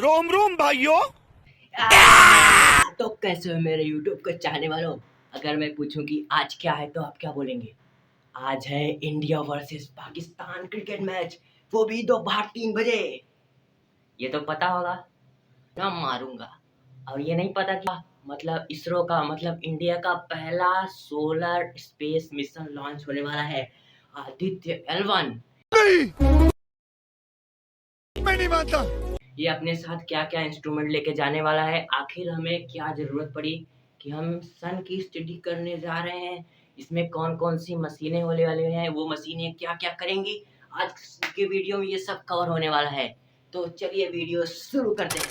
रोम रोम भाइयों। तो कैसे हो मेरे YouTube के चाहने वालों। अगर मैं पूछूं कि आज क्या है तो आप क्या बोलेंगे? आज है India versus Pakistan cricket match, वो भी दोपहर 3 बजे। ये तो पता होगा ना, मारूंगा। और ये नहीं पता क्या मतलब इसरो का, मतलब इंडिया का पहला सोलर स्पेस मिशन लॉन्च होने वाला है, आदित्य L1। मैं नहीं मानता। ये अपने साथ क्या क्या इंस्ट्रूमेंट लेके जाने वाला है, आखिर हमें क्या जरूरत पड़ी कि हम सन की स्टडी करने जा रहे हैं, इसमें कौन कौन सी मशीनें होने वाली हैं, वो मशीनें क्या क्या करेंगी, आज के वीडियो में ये सब कवर होने वाला है। तो चलिए वीडियो शुरू करते हैं।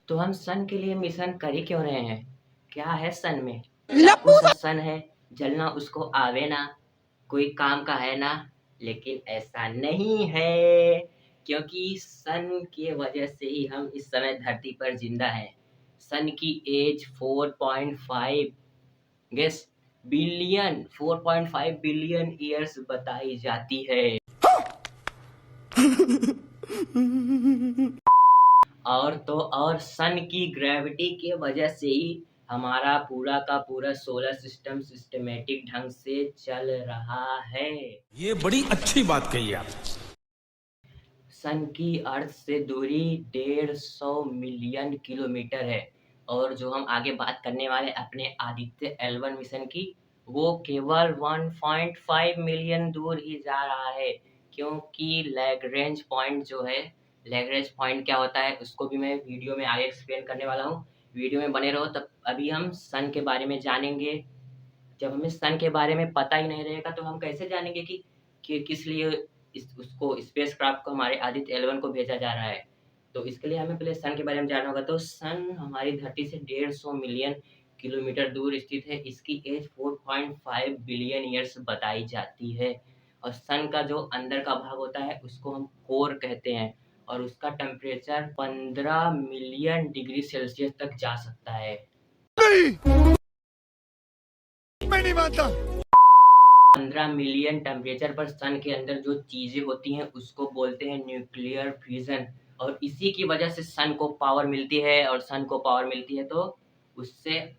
तो हम सन के लिए मिशन कर ही क्यों रहे हैं? क्या है सन में? चाकू सा सन है, जलना उसको आवे ना, कोई काम का है ना। लेकिन ऐसा नहीं है, क्योंकि सन की वजह से ही हम इस समय धरती पर जिंदा हैं। सन की एज 4.5 गेस बिलियन 4.5 बिलियन ईयर्स बताई जाती है। और तो और सन की ग्रेविटी की वजह से ही हमारा पूरा का पूरा सोलर सिस्टम सिस्टमेटिक ढंग से चल रहा है। ये बड़ी अच्छी बात कही आप। सन की अर्थ से दूरी 150 मिलियन किलोमीटर है, और जो हम आगे बात करने वाले अपने आदित्य L1 मिशन की, वो केवल 1.5 मिलियन दूर ही जा रहा है। क्योंकि लैग्रेंज पॉइंट जो है, लैग्रेंज पॉइंट क्या होता है उसको भी मैं वीडियो में आगे एक्सप्लेन करने वाला हूँ। वीडियो में बने रहो। तब अभी हम सन के बारे में जानेंगे। जब हमें सन के बारे में पता ही नहीं रहेगा तो हम कैसे जानेंगे कि किस लिए उसको स्पेसक्राफ्ट को हमारे आदित्य L1 को भेजा जा रहा है। तो इसके लिए हमें पहले सन के बारे में जानना होगा। तो सन हमारी धरती से 150 मिलियन किलोमीटर दूर स्थित है। इसकी एज 4.5 बिलियन ईयर्स बताई जाती है। और सन का जो अंदर का भाग होता है उसको हम कोर कहते हैं, और उसका टेम्परेचर 15 मिलियन डिग्री सेल्सियस तक जा सकता है। मैं नहीं मानता। 15 मिलियन टेम्परेचर पर सन के अंदर जो चीजें होती हैं उसको बोलते हैं न्यूक्लियर फ्यूजन। और इसी की वजह से सन को पावर मिलती है, और सन को पावर मिलती है तो उससे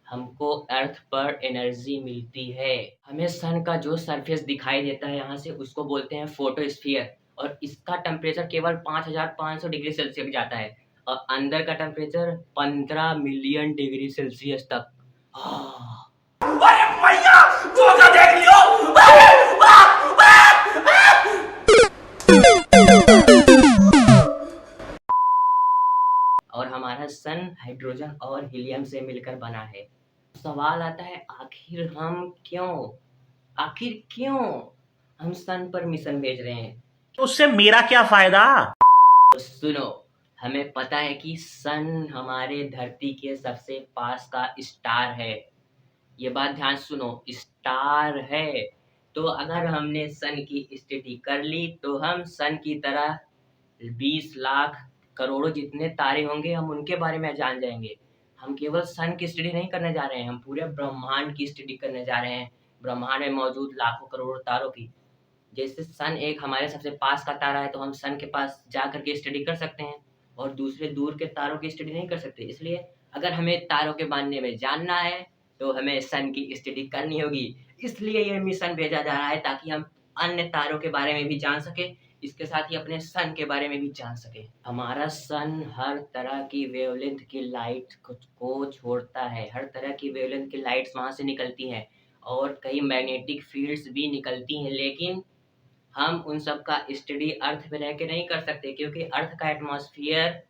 हमको अर्थ पर एनर्जी मिलती है। हमें सन का जो सरफेस दिखाई देता है यहाँ से उसको बोलते हैं फोटोस्फीयर, और इसका टेम्परेचर केवल 5500 डिग्री सेल्सियस जाता है, और अंदर का टेम्परेचर 15 मिलियन डिग्री सेल्सियस तक। और हमारा सन हाइड्रोजन और हीलियम से मिलकर बना है। सवाल आता है, आखिर क्यों हम सन पर मिशन भेज रहे हैं? उससे मेरा क्या फायदा? तो सुनो, हमें पता है कि सन हमारे धरती के सबसे पास का स्टार है। ये बात ध्यान सुनो, स्टार है। तो अगर हमने सन की स्टडी कर ली तो हम सन की तरह 20 लाख करोड़ों जितने तारे होंगे हम उनके बारे में जान जाएंगे। हम केवल सन की स्टडी नहीं करने जा रहे हैं, हम पूरे ब्रह्मांड की स्टडी करने जा रहे हैं, ब्रह्मांड में मौजूद लाखों करोड़ों तारों की। जैसे सन एक हमारे सबसे पास का तारा है तो हम सन के पास जा करके स्टडी कर सकते हैं, और दूसरे दूर के तारों की स्टडी नहीं कर सकते। इसलिए अगर हमें तारों के बारे में जानना है तो हमें सन की स्टडी करनी होगी। इसलिए ये मिशन भेजा जा रहा है ताकि हम अन्य तारों के बारे में भी जान सके, इसके साथ ही अपने सन के बारे में भी जान सके। हमारा सन हर तरह की वेवलेंथ की लाइट को छोड़ता है, हर तरह की वेवलेंथ की लाइट्स वहां से निकलती हैं, और कई मैग्नेटिक फील्ड्स भी निकलती हैं। लेकिन हम उन सब का स्टडी अर्थ पे रह के नहीं कर सकते, क्योंकि अर्थ का एटमॉस्फेयर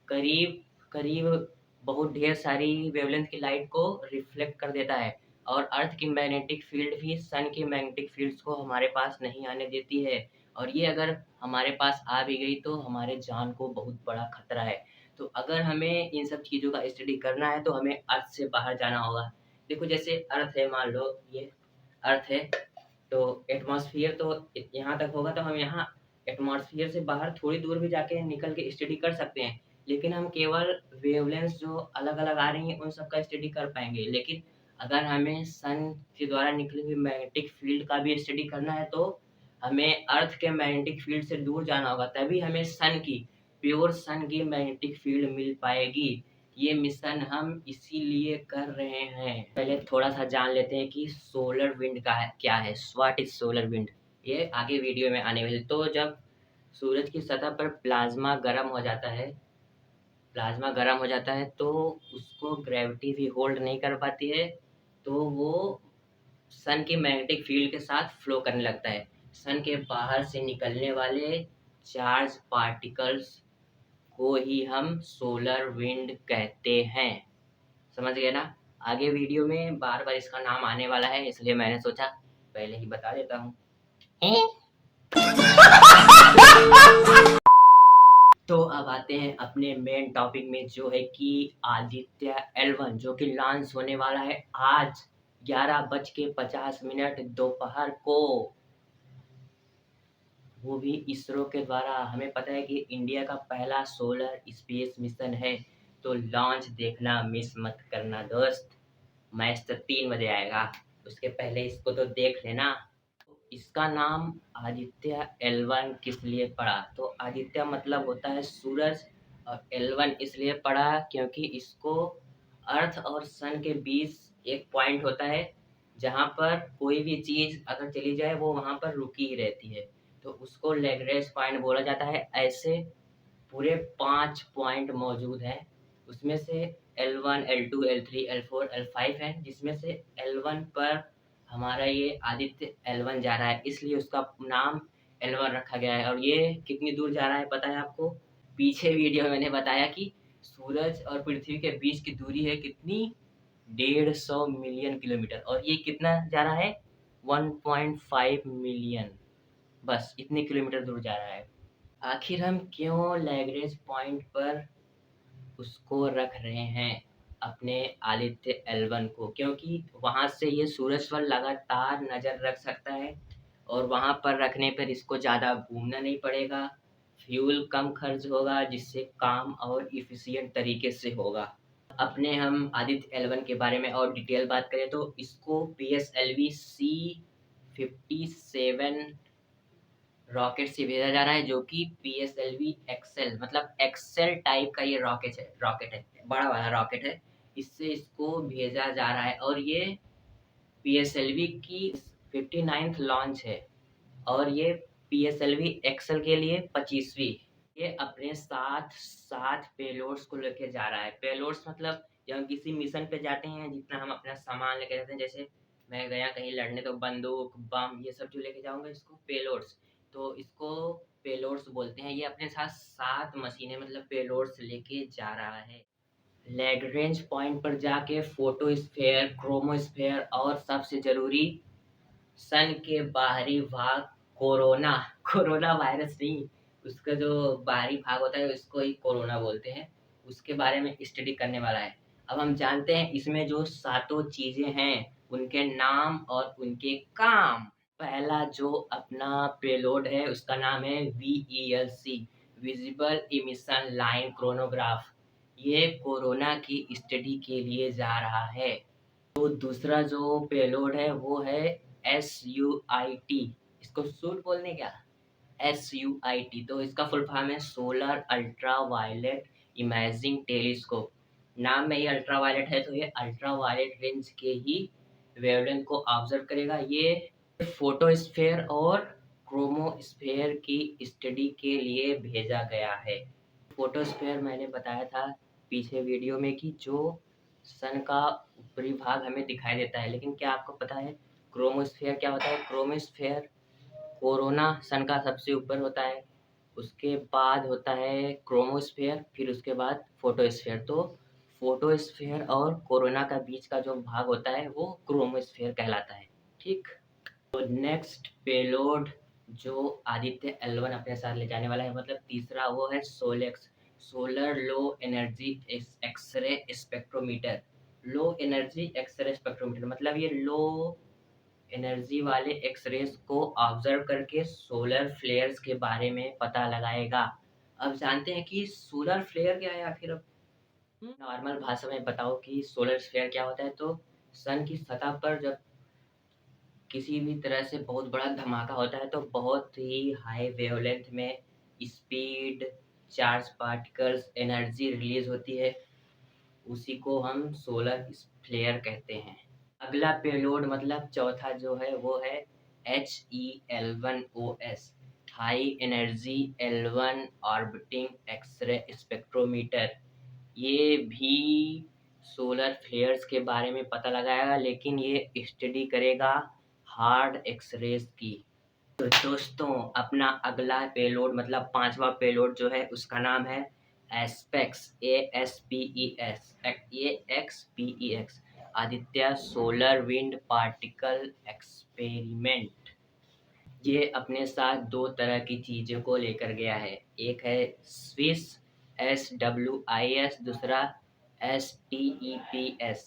करीब करीब बहुत ढेर सारी वेवलेंथ की लाइट को रिफ्लेक्ट कर देता है, और अर्थ की मैग्नेटिक फील्ड भी सन की मैग्नेटिक फील्ड्स को हमारे पास नहीं आने देती है। और ये अगर हमारे पास आ भी गई तो हमारे जान को बहुत बड़ा खतरा है। तो अगर हमें इन सब चीज़ों का स्टडी करना है तो हमें अर्थ से बाहर जाना होगा। देखो, जैसे अर्थ है, मान लो ये अर्थ है, तो एटमॉस्फेयर तो यहाँ तक होगा, तो हम यहाँ एटमॉस्फेयर से बाहर थोड़ी दूर भी जाके निकल के स्टडी कर सकते हैं। लेकिन हम केवल वेवलेंथ जो अलग अलग आ रही हैं उन सब का स्टडी कर पाएंगे। लेकिन अगर हमें सन के द्वारा निकली हुई मैग्नेटिक फील्ड का भी स्टडी करना है तो हमें अर्थ के मैग्नेटिक फील्ड से दूर जाना होगा, तभी हमें सन की प्योर सन की मैग्नेटिक फील्ड मिल पाएगी। ये मिशन हम इसीलिए कर रहे हैं। पहले थोड़ा सा जान लेते हैं कि सोलर विंड का क्या है। व्हाट इज सोलर विंड, ये आगे वीडियो में आने वाली। तो जब सूरज की सतह पर प्लाज्मा गर्म हो जाता है, तो उसको ग्रेविटी भी होल्ड नहीं कर पाती है, तो वो सन के मैग्नेटिक फील्ड के साथ फ्लो करने लगता है। सन के बाहर से निकलने वाले चार्ज पार्टिकल्स को ही हम सोलर विंड कहते हैं। समझ गए ना। आगे वीडियो में बार बार इसका नाम आने वाला है, इसलिए मैंने सोचा पहले ही बता देता हूँ। तो अब आते हैं अपने मेन टॉपिक में, जो है कि आदित्य L1 जो कि लॉन्च होने वाला है आज 11:50 दोपहर को। वो भी इसरो के द्वारा। हमें पता है कि इंडिया का पहला सोलर स्पेस मिशन है, तो लॉन्च देखना मिस मत करना दोस्त। मैच तो 3 बजे आएगा, उसके पहले इसको तो देख लेना। इसका नाम आदित्य L1 किस लिए पड़ा, तो आदित्य मतलब होता है सूरज, और L1 इसलिए पड़ा क्योंकि इसको अर्थ और सन के बीच एक पॉइंट होता है जहाँ पर कोई भी चीज़ अगर चली जाए वो वहाँ पर रुकी ही रहती है, तो उसको लैग्रेंज पॉइंट बोला जाता है। ऐसे पूरे 5 पॉइंट मौजूद हैं, उसमें से L1, L2, L3, L4, L5 है, जिसमें से L1 पर हमारा ये आदित्य L1 जा रहा है, इसलिए उसका नाम L1 रखा गया है। और ये कितनी दूर जा रहा है पता है आपको? पीछे वीडियो में मैंने बताया कि सूरज और पृथ्वी के बीच की दूरी है कितनी, 150 मिलियन किलोमीटर, और ये कितना जा रहा है, 1.5 मिलियन। बस इतने किलोमीटर दूर जा रहा है। आखिर हम क्यों लैग्रेंज पॉइंट पर उसको रख रहे हैं अपने आदित्य L1 को, क्योंकि वहाँ से ये सूरज पर लगातार नज़र रख सकता है, और वहाँ पर रखने पर इसको ज़्यादा घूमना नहीं पड़ेगा, फ्यूल कम खर्च होगा, जिससे काम और इफ़िशिएंट तरीके से होगा। अपने हम आदित्य L1 के बारे में और डिटेल बात करें तो इसको PSLV C57 रॉकेट से भेजा जा रहा है, जो कि PSLV एक्सेल मतलब एक्सेल टाइप का ये रॉकेट है, बड़ा वाला रॉकेट है। इससे इसको भेजा जा रहा है, और ये PSLV की 59th लॉन्च है, और ये PSLV एक्सेल के लिए 25वीं। ये अपने साथ 7 पेलोड्स को लेके जा रहा है। पेलोड्स मतलब जब हम किसी मिशन पे जाते हैं, जितना हम अपना सामान लेके जाते हैं, जैसे मैं गया कहीं लड़ने तो बंदूक, बम, ये सब जो लेके जाऊंगा इसको पेलोड्स, तो इसको पेलोड्स बोलते हैं। ये अपने साथ 7 मशीनें मतलब पेलोड्स लेके जा रहा है। लैग्रेंज पॉइंट पर जाके फोटोस्फेयर, क्रोमोस्फेयर, और सबसे जरूरी सन के बाहरी भाग, कोरोना कोरोना वायरस नहीं, उसका जो बाहरी भाग होता है उसको ही कोरोना बोलते हैं, उसके बारे में स्टडी करने वाला है। अब हम जानते हैं इसमें जो 7 चीज़ें हैं उनके नाम और उनके काम। पहला जो अपना पेलोड है उसका नाम है VELC, visible emission line chronograph. ये कोरोना की स्टडी के लिए जा रहा है। तो दूसरा जो पेलोड है वो है SUIT, इसको सूट बोलने क्या, SUIT, तो इसका फुल फॉर्म है solar ultra violet imaging telescope. नाम में ही अल्ट्रा वायलेट है, तो ये अल्ट्रा वायलेट रेंज के ही वेवलेंथ को ऑब्जर्व करेगा। ये फोटोस्फेयर और क्रोमोस्फेयर की स्टडी के लिए भेजा गया है। फोटोस्फेयर मैंने बताया था पीछे वीडियो में कि जो सन का ऊपरी भाग हमें दिखाई देता है, लेकिन क्या आपको पता है क्रोमोस्फेयर क्या होता है? क्रोमोस्फेयर कोरोना सन का सबसे ऊपर होता है, उसके बाद होता है क्रोमोस्फेयर, फिर उसके बाद फोटोस्फेयर। तो फोटोस्फेयर और कोरोना का बीच का जो भाग होता है वो क्रोमोस्फेयर कहलाता है। ठीक। तो नेक्स्ट पेलोड जो आदित्य L1 अपने साथ ले जाने वाला है, मतलब तीसरा, वो है Solexs, solar low energy X-ray spectrometer. Low energy X-ray spectrometer मतलब ये लो एनर्जी वाले एक्सरेज को ऑब्जर्व करके सोलर फ्लेयर्स के बारे में पता लगाएगा। अब जानते हैं कि सोलर फ्लेयर क्या है आखिर। अब नॉर्मल भाषा में बताओ कि सोलर फ्लेयर क्या होता है। तो सन की सतह पर जब किसी भी तरह से बहुत बड़ा धमाका होता है, तो बहुत ही हाई वेवलेंथ में speed charge particles energy release होती है, उसी को हम सोलर फ्लेयर कहते हैं। अगला पेलोड मतलब चौथा जो है वो है HE-L1OS, high energy L1 orbiting X-ray spectrometer. ये भी सोलर फ्लेयर्स के बारे में पता लगाएगा, लेकिन ये स्टडी करेगा हार्ड एक्सरेज की। तो दोस्तों, अपना अगला पेलोड मतलब पांचवा पेलोड जो है उसका नाम है ASPEX, ASPEX, Aditya solar wind particle experiment. ये अपने साथ दो तरह की चीज़ों को लेकर गया है, एक है स्विस SWIS, दूसरा STEPS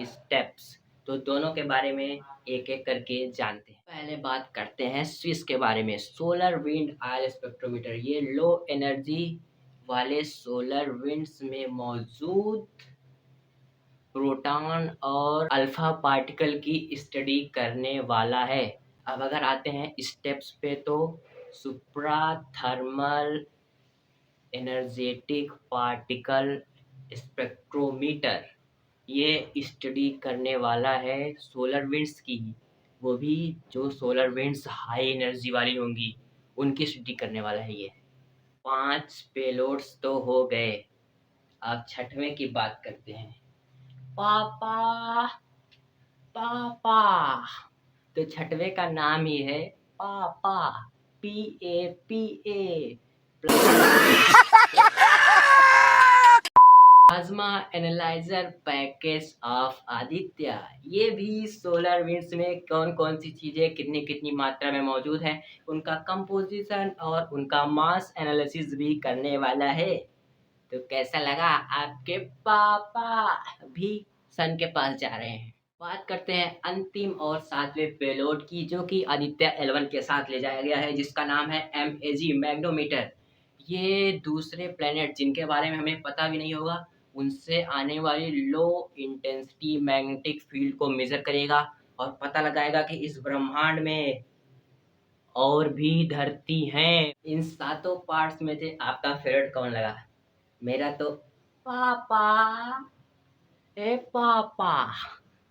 स्टेप्स। तो दोनों के बारे में एक एक करके जानते हैं। पहले बात करते हैं स्विस के बारे में। सोलर विंड आयल स्पेक्ट्रोमीटर, ये लो एनर्जी वाले सोलर विंड्स में मौजूद प्रोटॉन और अल्फा पार्टिकल की स्टडी करने वाला है। अब अगर आते हैं स्टेप्स पे, तो सुप्रा थर्मल एनर्जेटिक पार्टिकल स्पेक्ट्रोमीटर, ये स्टडी करने वाला है सोलर विंड्स की, वो भी जो सोलर विंड्स हाई एनर्जी वाली होंगी उनकी स्टडी करने वाला है ये। 5 पेलोड्स तो हो गए, अब छठवें की बात करते हैं। पापा पापा, तो छठवें का नाम ही है पापा, PAPA, plasma analyser package of Aditya. ये भी सोलर विंड्स में कौन कौन सी चीजें कितनी कितनी मात्रा में मौजूद है, उनका कंपोजिशन और उनका मास एनालिसिस भी करने वाला है। तो कैसा लगा, आपके पापा भी सन के पास जा रहे हैं। बात करते हैं अंतिम और सातवें पेलोड की, जो कि आदित्य L1 के साथ ले जाया गया है, जिसका नाम है MAG मैग्नोमीटर। ये दूसरे प्लेनेट जिनके बारे में हमें पता भी नहीं होगा, उनसे आने वाली लो इंटेंसिटी मैग्नेटिक फील्ड को मेजर करेगा और पता लगाएगा कि इस ब्रह्मांड में और भी धरती हैं। इन सातों पार्ट्स में से आपका फेवरेट कौन लगा? मेरा तो पापा, ए पापा,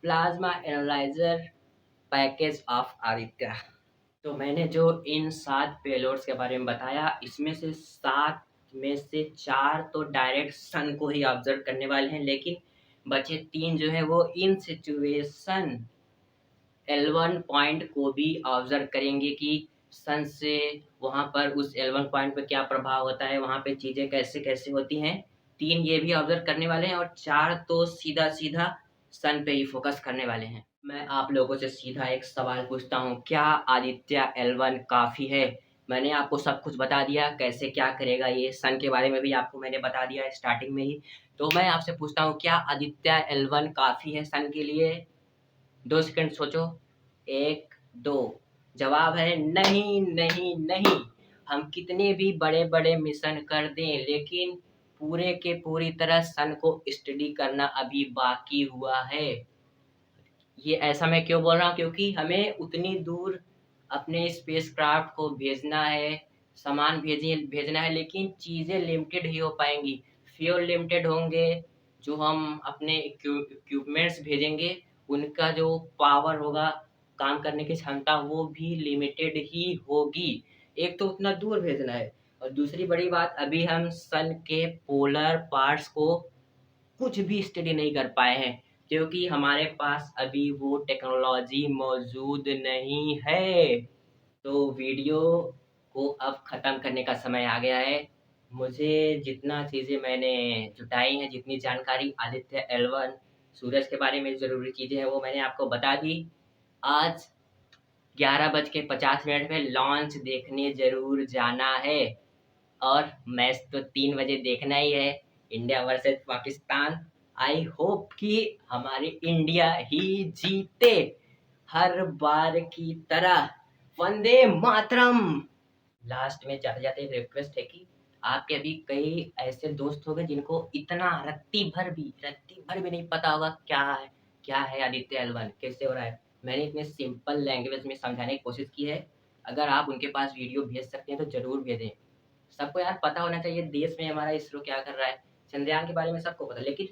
plasma analyser package of Aditya. तो मैंने जो इन 7 पेलोड्स के बारे में बताया, इसमें से 7 में से 4 तो डायरेक्ट सन को ही ऑब्जर्व करने वाले हैं, लेकिन बचे 3 जो है वो इन सिचुएशन L1 पॉइंट को भी ऑब्जर्व करेंगे कि सन से वहाँ पर उस L1 पॉइंट पर क्या प्रभाव होता है, वहाँ पे चीज़ें कैसे कैसे होती हैं। 3 ये भी ऑब्जर्व करने वाले हैं और 4 तो सीधा सीधा सन पे ही फोकस करने वाले हैं। मैं आप लोगों से सीधा एक सवाल पूछता हूँ, क्या आदित्य L1 काफ़ी है? मैंने आपको सब कुछ बता दिया, कैसे क्या करेगा ये, सन के बारे में भी आपको मैंने बता दिया है स्टार्टिंग में ही। तो मैं आपसे पूछता हूँ, क्या आदित्य L1 काफ़ी है सन के लिए? 2 सेकंड सोचो, 1 2। जवाब है नहीं नहीं नहीं। हम कितने भी बड़े बड़े मिशन कर दें, लेकिन पूरे के पूरी तरह सन को स्टडी करना अभी बाकी हुआ है। ये ऐसा मैं क्यों बोल रहा हूँ, क्योंकि हमें उतनी दूर अपने स्पेसक्राफ्ट को भेजना है, सामान भेजना है, लेकिन चीज़ें लिमिटेड ही हो पाएंगी, फ्यूल लिमिटेड होंगे। जो हम अपने इक्विपमेंट्स भेजेंगे, उनका जो पावर होगा, काम करने की क्षमता, वो भी लिमिटेड ही होगी। एक तो उतना दूर भेजना है, और दूसरी बड़ी बात, अभी हम सन के पोलर पार्ट्स को कुछ भी स्टडी नहीं कर पाए हैं, क्योंकि हमारे पास अभी वो टेक्नोलॉजी मौजूद नहीं है। तो वीडियो को अब ख़त्म करने का समय आ गया है। मुझे जितना चीज़ें मैंने जुटाई हैं, जितनी जानकारी आदित्य L1 सूरज के बारे में ज़रूरी चीज़ें हैं, वो मैंने आपको बता दी। आज 11:50 पे लॉन्च देखने ज़रूर जाना है, और मैच तो 3 बजे देखना ही है, India versus Pakistan. I hope कि हमारी इंडिया ही जीते, हर बार की तरह। वंदे मातरम। लास्ट में जाते जाते एक रिक्वेस्ट है कि आपके अभी कई ऐसे दोस्त होंगे जिनको इतना रत्ती भर भी नहीं पता होगा क्या है आदित्य L1, कैसे हो रहा है। मैंने इतने सिंपल लैंग्वेज में समझाने की कोशिश की है। अगर आप उनके पास वीडियो भेज सकते हैं तो ज़रूर भेजें। सबको यार पता होना चाहिए देश में हमारा इसरो क्या कर रहा है, चंद्रयान के बारे में सबको पता, लेकिन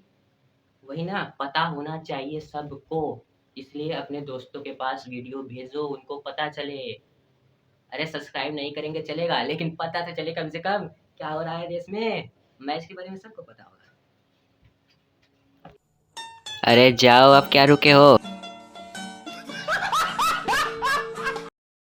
वही ना, पता होना चाहिए सबको, इसलिए अपने दोस्तों के पास वीडियो भेजो, उनको पता चले। अरे सब्सक्राइब नहीं करेंगे चलेगा, लेकिन पता तो चले कम से कम क्या हो रहा है देश में, मैच के बारे में सबको पता होगा। अरे जाओ, अब क्या रुके हो।